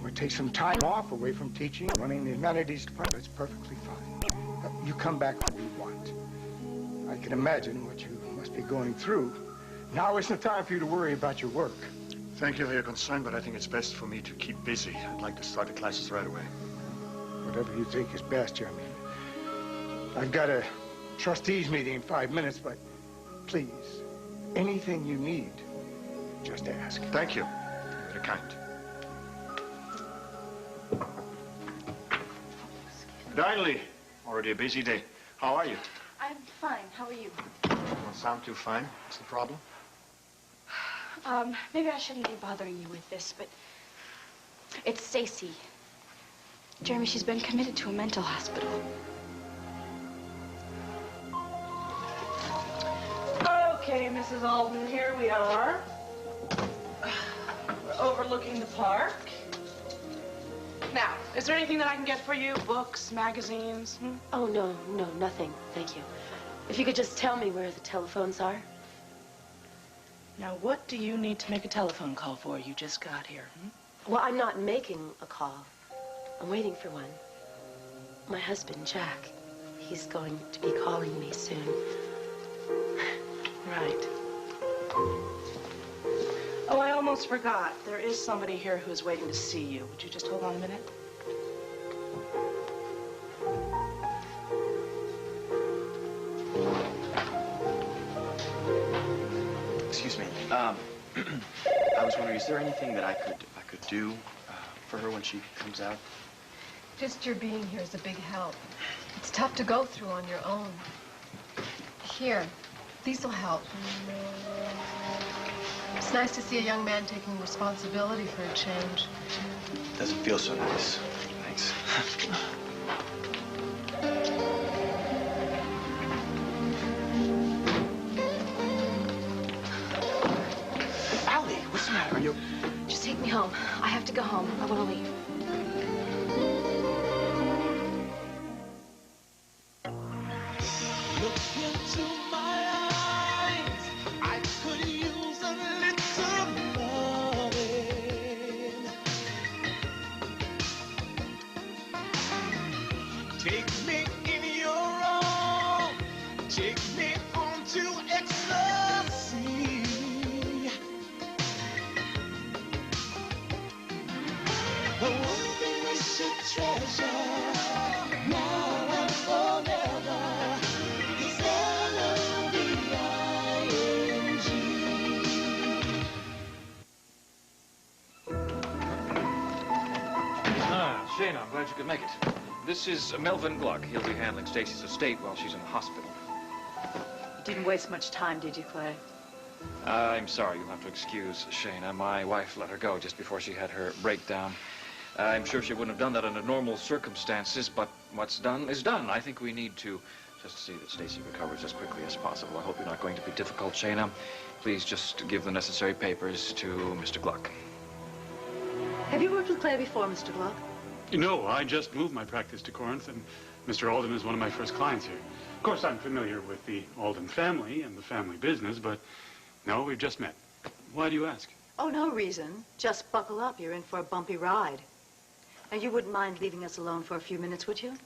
or take some time off away from teaching, running the humanities department. It's perfectly fine. You come back when you want. I can imagine what you must be going through. Now isn't the time for you to worry about your work. Thank you for your concern, but I think it's best for me to keep busy. I'd like to start the classes right away. Whatever you think is best, Jeremy. I've got a trustees meeting in 5 minutes, but please, anything you need, just ask. Thank you. You're very kind. Dinely, already a busy day. How are you? I'm fine. How are you? Don't sound too fine. What's the problem? Maybe I shouldn't be bothering you with this, but it's Stacy. Jeremy, she's been committed to a mental hospital. Okay, Mrs. Alden, here we are. We're overlooking the park. Now, is there anything that I can get for you? Books, magazines? Oh, no, nothing. Thank you. If you could just tell me where the telephones are. Now, what do you need to make a telephone call for? You just got here. Well, I'm not making a call. I'm waiting for one. My husband, Jack, he's going to be calling me soon. Right. Oh, I almost forgot. There is somebody here who's waiting to see you. Would you just hold on a minute? Excuse me. I was wondering, is there anything that I could do for her when she comes out? Just your being here is a big help. It's tough to go through on your own. Here, these will help. It's nice to see a young man taking responsibility for a change. Doesn't feel so nice. Thanks. Allie, what's the matter? Are you... Just take me home. I have to go home. I want to leave. Shana, I'm glad you could make it. This is Melvin Gluck. He'll be handling Stacy's estate while she's in the hospital. You didn't waste much time, did you, Clay? I'm sorry, you'll have to excuse Shana. My wife let her go just before she had her breakdown. I'm sure she wouldn't have done that under normal circumstances, but what's done is done. I think we need to just see that Stacy recovers as quickly as possible. I hope you're not going to be difficult, Shana. Please just give the necessary papers to Mr. Gluck. Have you worked with Clay before, Mr. Gluck? No, I just moved my practice to Corinth, and Mr. Alden is one of my first clients here. Of course, I'm familiar with the Alden family and the family business, but no, we've just met. Why do you ask? Oh, no reason. Just buckle up. You're in for a bumpy ride. Now, you wouldn't mind leaving us alone for a few minutes, would you?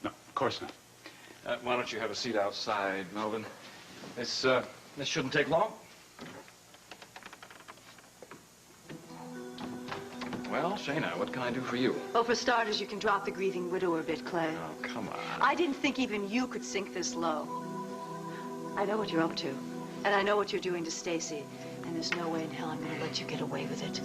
No, of course not. Why don't you have a seat outside, Melvin? This shouldn't take long. Well, Shana, what can I do for you? Well, for starters, you can drop the grieving widower a bit, Clay. Oh, come on. I didn't think even you could sink this low. I know what you're up to, and I know what you're doing to Stacy, and there's no way in hell I'm going to let you get away with it.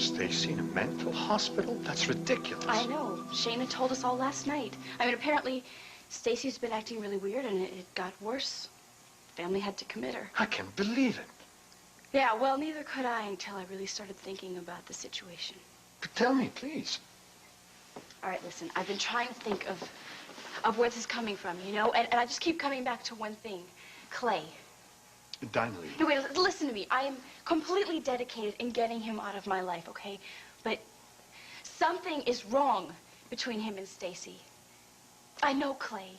Stacy in a mental hospital? That's ridiculous. I know. Shana told us all last night. I mean, apparently, Stacy's been acting really weird, and it got worse. Family had to commit her. I can't believe it. Yeah, well, neither could I until I really started thinking about the situation. But tell me, please. All right, listen, I've been trying to think of where this is coming from, you know? And I just keep coming back to one thing. Clay. Dinely. No, wait, listen to me. I am completely dedicated in getting him out of my life, okay? But something is wrong between him and Stacy. I know Clay.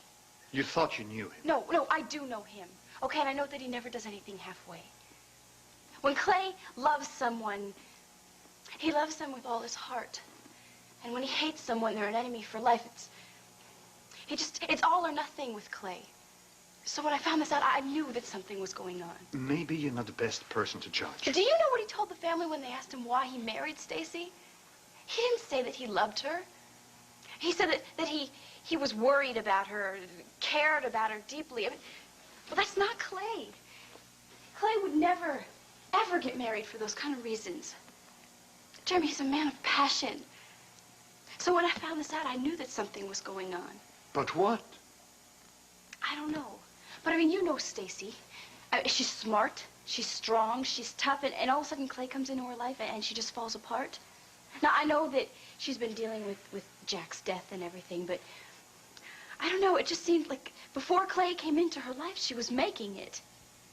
You thought you knew him. No, I do know him. Okay, and I know that he never does anything halfway. When Clay loves someone, he loves them with all his heart. And when he hates someone, they're an enemy for life. It's all or nothing with Clay. So when I found this out, I knew that something was going on. Maybe you're not the best person to judge. Do you know what he told the family when they asked him why he married Stacy? He didn't say that he loved her. He said that he was worried about her, cared about her deeply. I mean, well, that's not Clay. Clay would never, ever get married for those kind of reasons. Jeremy, he's a man of passion. So when I found this out, I knew that something was going on. But what? I don't know. But I mean, you know Stacy. She's smart, she's strong, she's tough, and all of a sudden Clay comes into her life and she just falls apart. Now, I know that she's been dealing with Jack's death and everything, but I don't know, it just seemed like before Clay came into her life, she was making it.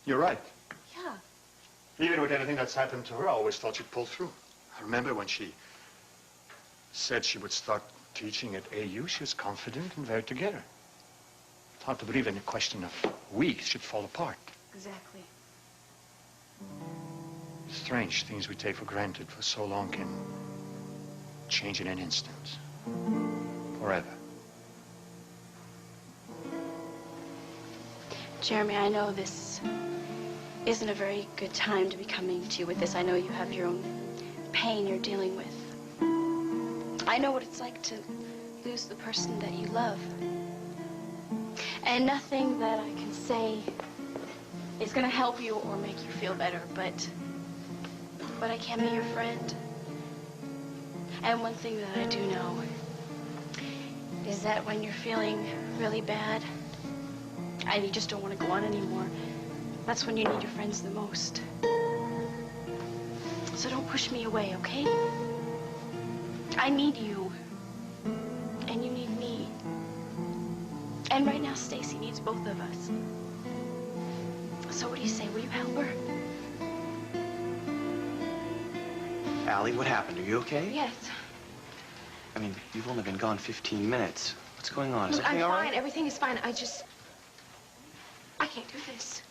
You're right. Yeah. Even with anything that's happened to her, I always thought she'd pull through. I remember when she said she would start teaching at AU, she was confident and very together. It's hard to believe in a question of weeks she'd fall apart. Exactly. Strange things we take for granted for so long can change in an instant. Forever. Jeremy, I know this isn't a very good time to be coming to you with this. I know you have your own pain you're dealing with. I know what it's like to lose the person that you love. And nothing that I can say is going to help you or make you feel better, but I can be your friend. And one thing that I do know is that when you're feeling really bad and you just don't want to go on anymore, that's when you need your friends the most. So don't push me away, okay? I need you. And you need me. And right now, Stacy needs both of us. So what do you say? Will you help her? Allie, what happened? Are you okay? Yes. I mean, you've only been gone 15 minutes. What's going on? Is Look, everything I'm all fine. right? Everything is fine. I can't do this.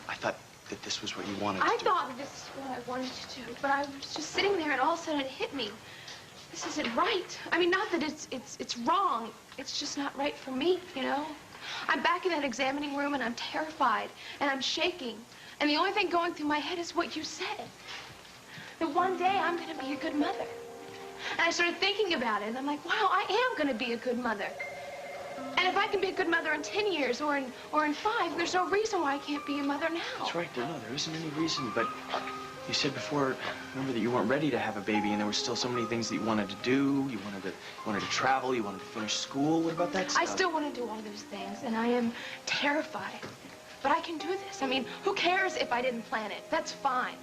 I thought that this was what you wanted to I do. thought that this is what I wanted to do, but I was just sitting there and all of a sudden it hit me. This isn't right. I mean, not that it's wrong. It's just not right for me, you know? I'm back in that examining room and I'm terrified and I'm shaking. And the only thing going through my head is what you said. That one day I'm going to be a good mother. And I started thinking about it and I'm like, wow, I am going to be a good mother. And if I can be a good mother in 10 years or in 5, there's no reason why I can't be a mother now. That's right. No, there isn't any reason, but you said before, remember that you weren't ready to have a baby and there were still so many things that you wanted to do. You wanted to travel, you wanted to finish school. What about that stuff? I still want to do all those things, and I am terrified. But I can do this. I mean, who cares if I didn't plan it? That's fine.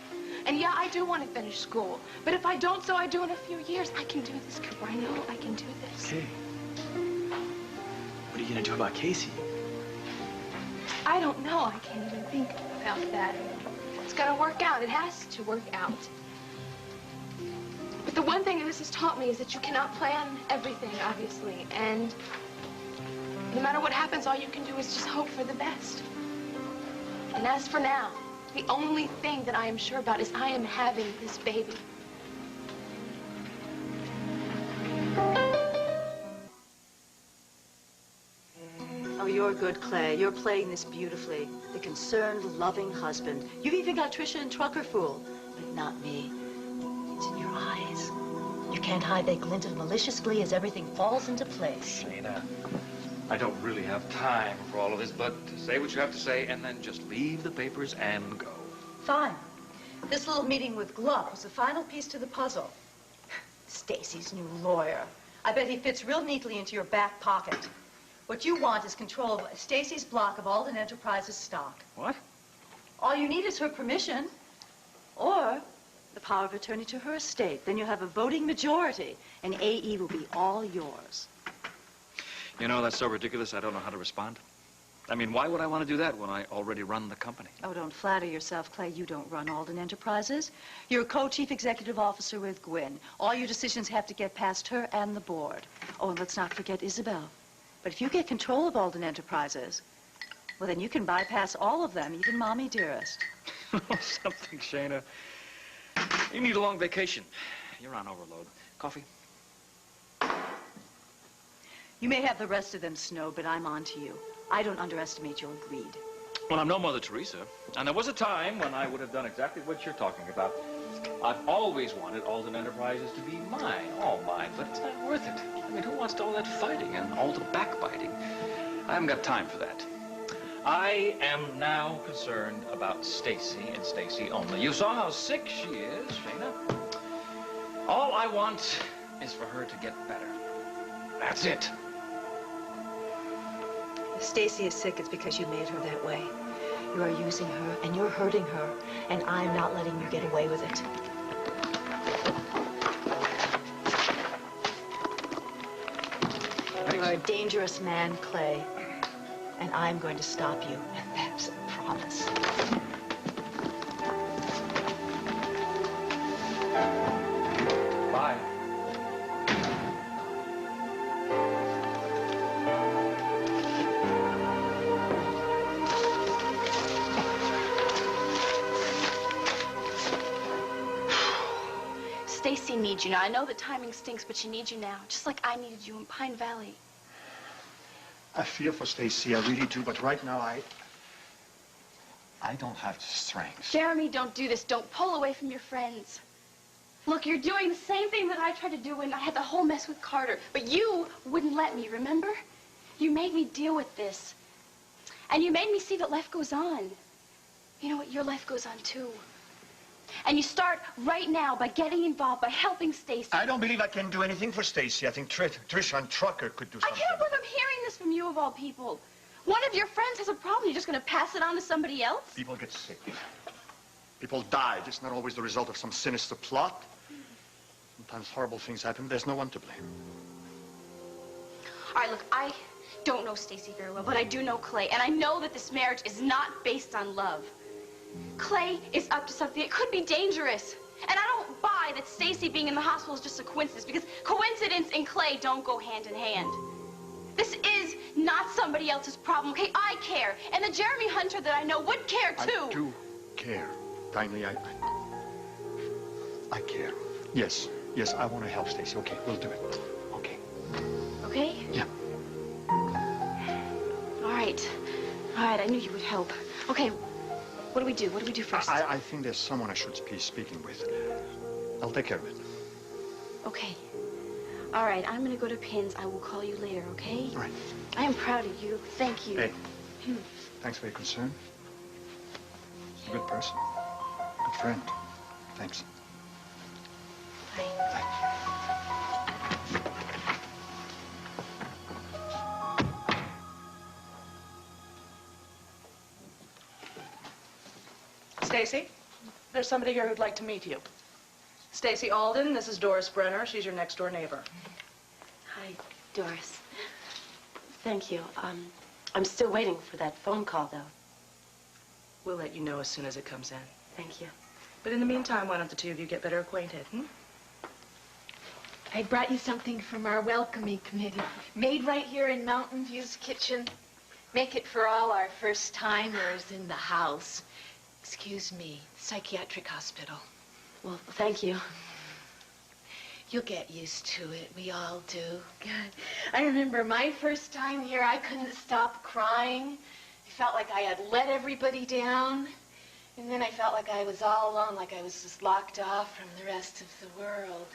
And yeah, I do want to finish school. But if I don't, so I do in a few years, I can do this, Cooper. I know I can do this. Okay. What are you going to do about Casey? I don't know. I can't even think about that. It's got to work out. It has to work out. But the one thing that this has taught me is that you cannot plan everything, obviously. And no matter what happens, all you can do is just hope for the best. And as for now, the only thing that I am sure about is I am having this baby. Oh, you're good, Clay. You're playing this beautifully. The concerned, loving husband. You've even got Trisha and Trucker fooled. But not me. It's in your eyes. You can't hide that glint of malicious glee as everything falls into place. Shayna, I don't really have time for all of this, but say what you have to say and then just leave the papers and go. Fine. This little meeting with Gluck was the final piece to the puzzle. Stacy's new lawyer. I bet he fits real neatly into your back pocket. What you want is control of Stacy's block of Alden Enterprises stock. What? All you need is her permission, or the power of attorney to her estate. Then you'll have a voting majority, and AE will be all yours. You know, that's so ridiculous, I don't know how to respond. I mean, why would I want to do that when I already run the company? Oh, don't flatter yourself, Clay. You don't run Alden Enterprises. You're a co-chief executive officer with Gwynn. All your decisions have to get past her and the board. Oh, and let's not forget Isabel. But if you get control of Alden Enterprises, Well, then you can bypass all of them, even Mommy Dearest. Something, Shayna. You need a long vacation. You're on overload. Coffee? You may have the rest of them, Snow, but I'm on to you. I don't underestimate your greed. Well, I'm no Mother Teresa. And there was a time when I would have done exactly what you're talking about. I've always wanted Alden Enterprises to be mine, all mine, but it's not worth it. I mean, who wants all that fighting and all the backbiting? I haven't got time for that. I am now concerned about Stacy and Stacy only. You saw how sick she is, Shayna. All I want is for her to get better. That's it. If Stacy is sick, it's because you made her that way. You are using her, and you're hurting her, and I'm not letting you get away with it. You are a dangerous man, Clay, and I'm going to stop you, and that's a promise. Bye. Stacy needs you now. I know that timing stinks, but she needs you now, just like I needed you in Pine Valley. I feel for Stacy, I really do, but right now I don't have the strength. Jeremy, don't do this. Don't pull away from your friends. Look, you're doing the same thing that I tried to do when I had the whole mess with Carter, but you wouldn't let me, remember? You made me deal with this. And you made me see that life goes on. You know what? Your life goes on, too. And you start right now by getting involved, by helping Stacy. I don't believe I can do anything for Stacy. I think Trisha and Trucker could do something. I can't believe I'm hearing this from you, of all people. One of your friends has a problem. You're just going to pass it on to somebody else? People get sick. People die. It's not always the result of some sinister plot. Sometimes horrible things happen. There's no one to blame. All right, look, I don't know Stacy very well, but I do know Clay, and I know that this marriage is not based on love. Clay is up to something. It could be dangerous. And I don't buy that Stacy being in the hospital is just a coincidence, because coincidence and Clay don't go hand in hand. This is not somebody else's problem, okay? I care. And the Jeremy Hunter that I know would care, too. I do care. Kindly, I care. Yes, yes, I want to help Stacy. Okay, we'll do it. Okay. Okay? Yeah. All right. All right, I knew you would help. Okay, what do we do? What do we do first? I think there's someone I should be speaking with. I'll take care of it. Okay. All right, I'm going to go to Pins. I will call you later, okay? All right. I am proud of you. Thank you. Hey, thanks for your concern. You're a good person. Good friend. Thanks. Bye. Stacy, there's somebody here who'd like to meet you. Stacy Alden, this is Doris Brenner. She's your next-door neighbor. Hi, Doris. Thank you. I'm still waiting for that phone call, though. We'll let you know as soon as it comes in. Thank you. But in the meantime, why don't the two of you get better acquainted, I brought you something from our welcoming committee. Made right here in Mountain View's kitchen. Make it for all our first-timers in the house. Excuse me, psychiatric hospital. Well, thank you. You'll get used to it. We all do. God, I remember my first time here, I couldn't stop crying. I felt like I had let everybody down. And then I felt like I was all alone, like I was just locked off from the rest of the world.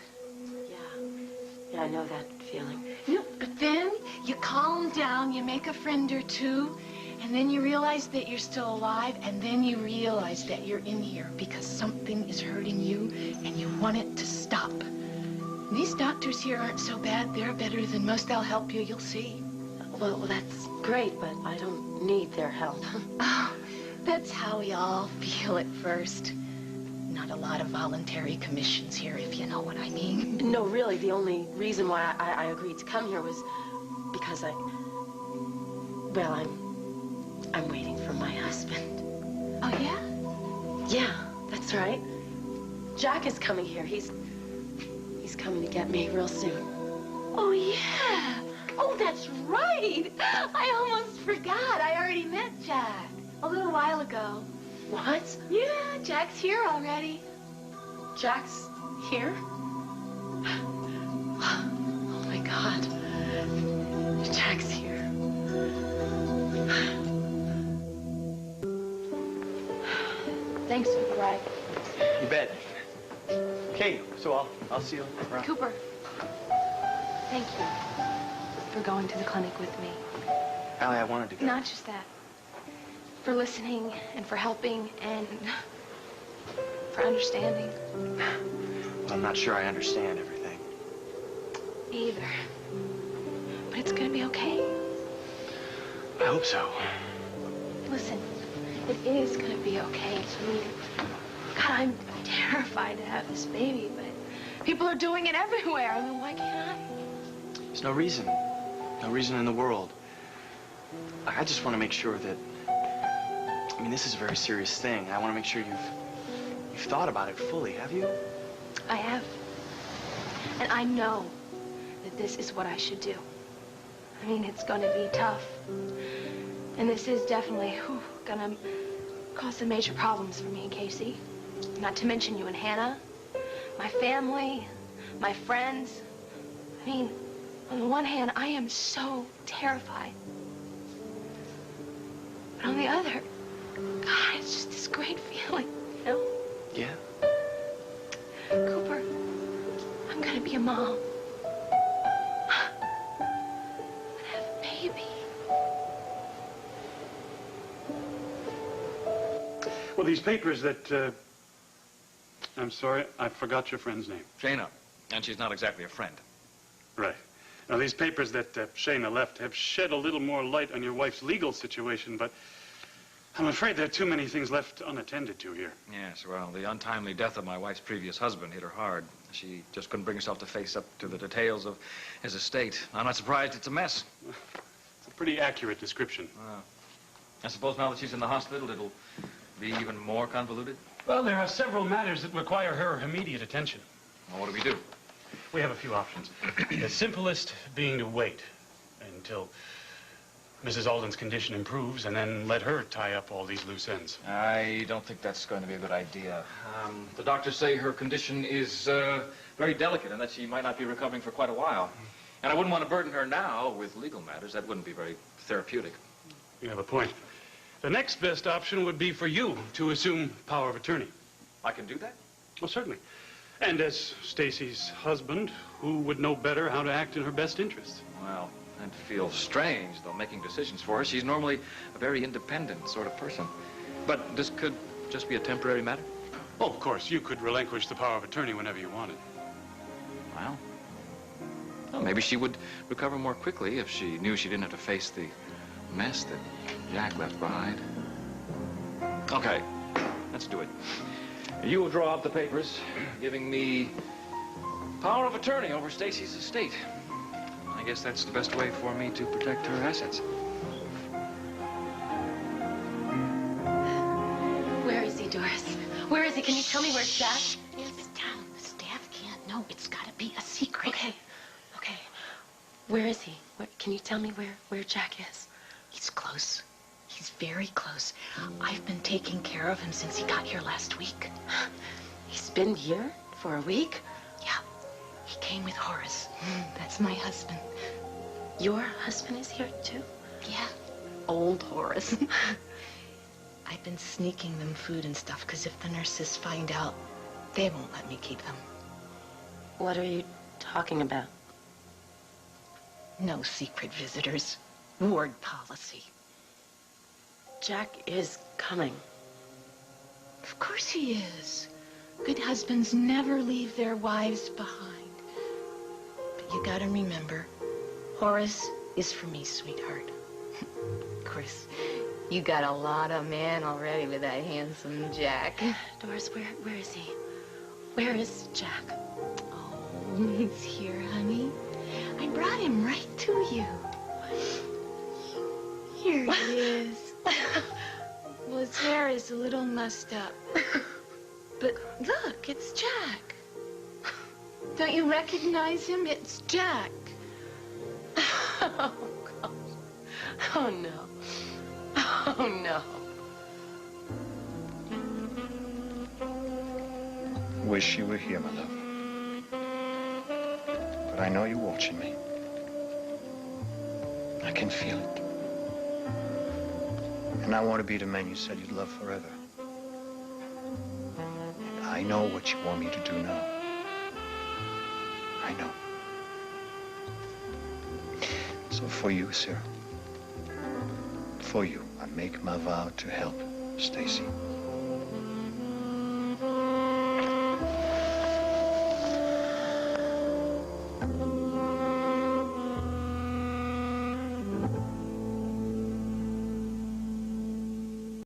Yeah, I know that feeling. No, but then you calm down, you make a friend or two, and then you realize that you're still alive, and then you realize that you're in here because something is hurting you, and you want it to stop. And these doctors here aren't so bad. They're better than most. They'll help you, you'll see. Well, that's great, but I don't need their help. Oh, that's how we all feel at first. Not a lot of voluntary commissions here, if you know what I mean. No, really, the only reason why I agreed to come here was because well, I'm waiting for my husband. Oh, yeah? Yeah, that's right. Jack is coming here. He's coming to get me real soon. Oh, yeah. Oh, that's right. I almost forgot. I already met Jack a little while ago. What? Yeah, Jack's here already. Jack's here? Oh, my God. Jack's here. Thanks for the ride. You bet. Okay, so I'll see you around. Cooper, thank you for going to the clinic with me. Allie, I wanted to go. Not just that. For listening and for helping and for understanding. Well, I'm not sure I understand everything. Me either. But it's gonna be okay. I hope so. Listen, it is gonna be okay. I mean, God, I'm terrified to have this baby, but people are doing it everywhere. I mean, why can't I? There's no reason. No reason in the world. I just want to make sure that... I mean, this is a very serious thing. I want to make sure you've thought about it fully, have you? I have. And I know that this is what I should do. I mean, it's going to be tough. And this is definitely going to cause some major problems for me and Casey. Not to mention you and Hannah, my family, my friends. I mean, on the one hand, I am so terrified. But on the other, God, it's just this great feeling, you know? Yeah? Cooper, I'm gonna be a mom. And have a baby. Well, these papers that, I'm sorry, I forgot your friend's name. Shayna, and she's not exactly a friend. Right. Now, these papers that Shayna left have shed a little more light on your wife's legal situation, but I'm afraid there are too many things left unattended to here. Yes, well, the untimely death of my wife's previous husband hit her hard. She just couldn't bring herself to face up to the details of his estate. I'm not surprised it's a mess. It's a pretty accurate description. I suppose now that she's in the hospital, it'll be even more convoluted? Well, there are several matters that require her immediate attention. Well, what do we do? We have a few options. The simplest being to wait until Mrs. Alden's condition improves and then let her tie up all these loose ends. I don't think that's going to be a good idea. The doctors say her condition is very delicate and that she might not be recovering for quite a while. And I wouldn't want to burden her now with legal matters. That wouldn't be very therapeutic. You have a point. The next best option would be for you to assume power of attorney. I can do that? Well, certainly. And as Stacy's husband, who would know better how to act in her best interests? Well, I'd feel strange, though, making decisions for her. She's normally a very independent sort of person. But this could just be a temporary matter? Oh, of course, you could relinquish the power of attorney whenever you wanted. Well, maybe she would recover more quickly if she knew she didn't have to face the mess that Jack left behind. Okay, let's do it. You will draw up the papers giving me power of attorney over Stacy's estate. I guess that's the best way for me to protect her assets. Where is he, Doris? Where is he? Can you tell me where Jack is? It's down. The staff can't know. It's got to be a secret. Okay. Okay. Where is he? Can you tell me where Jack is? He's close. He's very close. I've been taking care of him since he got here last week. He's been here for a week? Yeah. He came with Horace. That's my husband. Your husband is here, too? Yeah. Old Horace. I've been sneaking them food and stuff, because if the nurses find out, they won't let me keep them. What are you talking about? No secret visitors. Ward policy. Jack is coming. Of course he is. Good husbands never leave their wives behind. But you gotta remember, Horace is for me, sweetheart. Of course, you got a lot of man already with that handsome Jack. Doris, where is he? Where is Jack? Oh, he's here, honey. I brought him right to you. Here he is. Well, his hair is a little mussed up. But look, it's Jack. Don't you recognize him? It's Jack. Oh, God. Oh, no. Oh, no. Wish you were here, my love. But I know you're watching me. I can feel it. And I want to be the man you said you'd love forever. And I know what you want me to do now. I know. So for you, Sarah, for you, I make my vow to help Stacy.